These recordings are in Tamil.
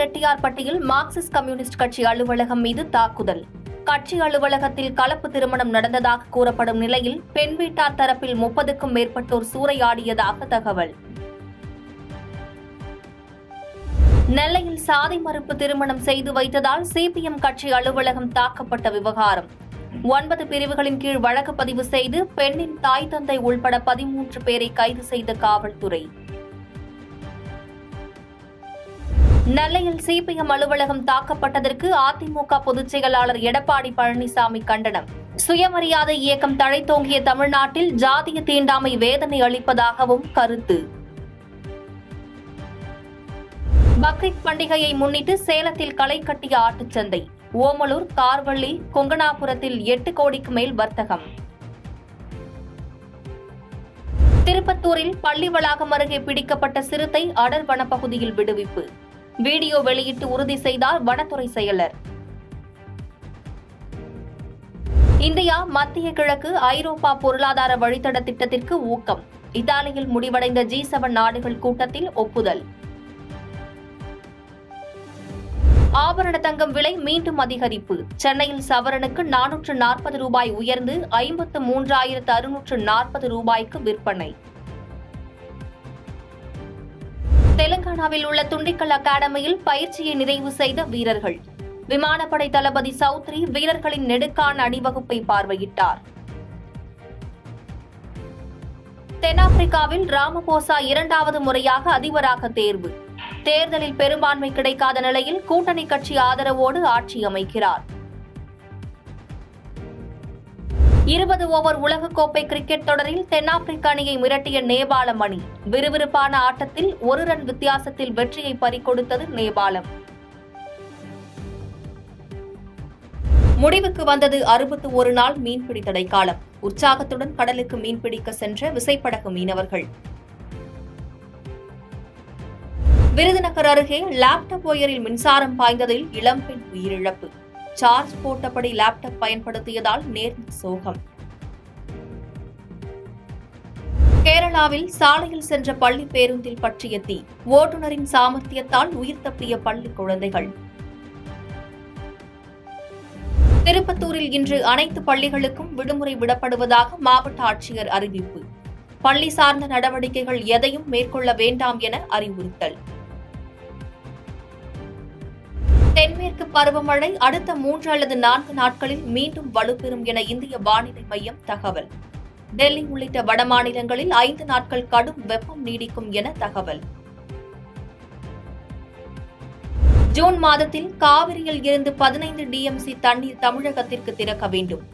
ரெட்டியார்பட்டியில் மார்க்சிஸ்ட் கம்யூனிஸ்ட் கட்சி அலுவலகம் மீது தாக்குதல். கட்சி அலுவலகத்தில் கலப்பு திருமணம் நடந்ததாக கூறப்படும் நிலையில் பெண் வீட்டார் தரப்பில் 30க்கும் மேற்பட்டோர் சூறையாடியதாக தகவல். நெல்லையில் சாதி மறுப்பு திருமணம் செய்து வைத்ததால் சிபிஎம் கட்சி அலுவலகம் தாக்கப்பட்ட விவகாரம். 9 பிரிவுகளின் கீழ் வழக்கு பதிவு செய்து பெண்ணின் தாய் தந்தை உள்பட 13 பேரை கைது செய்த காவல்துறை. நெல்லையில் சிபிஎம் அலுவலகம் தாக்கப்பட்டதற்கு அதிமுக பொதுச் செயலாளர் எடப்பாடி பழனிசாமி கண்டனம். சுயமரியாதை இயக்கம் தழைத்தோங்கிய தமிழ்நாட்டில் ஜாதிய தீண்டாமை வேதனை அளிப்பதாகவும் கருத்து. பக்ரீத் பண்டிகையை முன்னிட்டு சேலத்தில் களை கட்டிய ஆட்டுச்சந்தை. ஓமலூர், கார்வள்ளி, கொங்கனாபுரத்தில் 8 கோடிக்கு மேல் வர்த்தகம். திருப்பத்தூரில் பள்ளி வளாகம் அருகே பிடிக்கப்பட்ட சிறுத்தை அடர் வனப்பகுதியில் விடுவிப்பு. வீடியோ வெளியிட்டு உறுதி செய்தார் வனத்துறை செயலர். இந்தியா மத்திய கிழக்கு ஐரோப்பா பொருளாதார வழித்தட திட்டத்திற்கு ஊக்கம். இத்தாலியில் முடிவடைந்த G7 நாடுகள் கூட்டத்தில் ஒப்புதல். ஆபரண தங்கம் விலை மீண்டும் அதிகரிப்பு. சென்னையில் சவரனுக்கு 440 ரூபாய் உயர்ந்து 53,640 ரூபாய்க்கு விற்பனை. தெலங்கானாவில் உள்ள துண்டிக்கல் அகாடமியில் பயிற்சியை நிறைவு செய்த வீரர்கள். விமானப்படை தளபதி சௌத்ரி வீரர்களின் நெடுக்கான அணிவகுப்பை பார்வையிட்டார். தென்னாப்பிரிக்காவில் ராமபோசா 2வது முறையாக அதிபராக தேர்வு. தேர்தலில் பெரும்பான்மை கிடைக்காத நிலையில் கூட்டணி கட்சி ஆதரவோடு ஆட்சி அமைக்கிறார். 20 ஓவர் உலகக்கோப்பை கிரிக்கெட் தொடரில் தென்னாப்பிரிக்க அணியை மிரட்டிய நேபாளம் அணி. விறுவிறுப்பான ஆட்டத்தில் 1 ரன் வித்தியாசத்தில் வெற்றியை பறிகொடுத்தது நேபாளம். முடிவுக்கு வந்தது 61 நாள் மீன்பிடி தடைக்காலம். உற்சாகத்துடன் கடலுக்கு மீன்பிடிக்க சென்ற விசைப்படகு மீனவர்கள். விருதுநகர் அருகே லேப்டாப் ஒயரில் மின்சாரம் பாய்ந்ததில் இளம்பெண் உயிரிழப்பு. சார்ஜ் போட்டபடி லேப்டாப் பயன்படுத்தியதால் நேர்ந்த சோகம். கேரளாவில் சாலையில் சென்ற பள்ளி பேருந்தில் பற்றிய தீ. ஓட்டுநரின் சாமர்த்தியத்தால் உயிர் தப்பிய பள்ளி குழந்தைகள். திருப்பத்தூரில் இன்று அனைத்து பள்ளிகளுக்கும் விடுமுறை விடப்படுவதாக மாவட்ட ஆட்சியர் அறிவிப்பு. பள்ளி சார்ந்த நடவடிக்கைகள் எதையும் மேற்கொள்ள வேண்டாம் என அறிவுறுத்தல். தென்மேற்கு பருவமழை அடுத்த 3 அல்லது 4 நாட்களில் மீண்டும் வலுப்பெறும் என இந்திய வானிலை மையம் தகவல். டெல்லி உள்ளிட்ட வடமாநிலங்களில் 5 நாட்கள் கடும் வெப்பம் நீடிக்கும் என தகவல். ஜூன் மாதத்தில் காவிரியில் இருந்து 15 டிஎம்சி தண்ணீர் தமிழகத்திற்கு திறக்க வேண்டும்.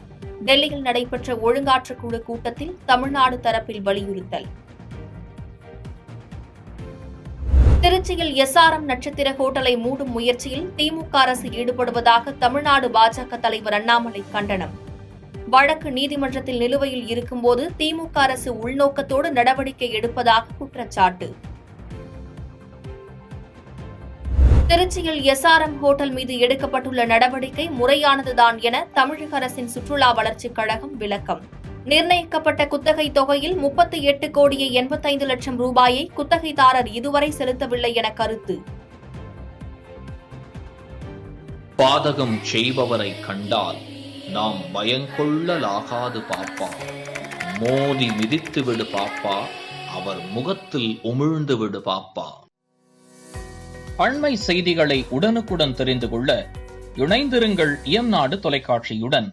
டெல்லியில் நடைபெற்ற ஒழுங்காற்றுக்குழு கூட்டத்தில் தமிழ்நாடு தரப்பில் வலியுறுத்தல். திருச்சியில் SRM நட்சத்திர ஹோட்டலை மூடும் முயற்சியில் திமுக அரசு ஈடுபடுவதாக தமிழ்நாடு பாஜக தலைவர் அண்ணாமலை கண்டனம். வழக்கு நீதிமன்றத்தில் நிலுவையில் இருக்கும்போது திமுக அரசு உள்நோக்கத்தோடு நடவடிக்கை எடுப்பதாக குற்றச்சாட்டு. திருச்சியில் SRM ஹோட்டல் மீது எடுக்கப்பட்டுள்ள நடவடிக்கை முறையானதுதான் என தமிழக அரசின் சுற்றுலா வளர்ச்சிக் கழகம் விளக்கம். நிர்ணயிக்கப்பட்ட குத்தகை தொகையில் 38 கோடியே 85 லட்சம் ரூபாயை குத்தகைதாரர் இதுவரை செலுத்தவில்லை என கருத்து. பாதகம் செய்பவரை கண்டால் நாம் பயங்கொள்ளலாகாது பாப்பா. மோதி மிதித்து விடு பாப்பா, அவர் முகத்தில் உமிழ்ந்து விடு பாப்பா. அண்மை செய்திகளை உடனுக்குடன் தெரிந்து கொள்ள இணைந்திருங்கள் இயம்நாடு தொலைக்காட்சியுடன்.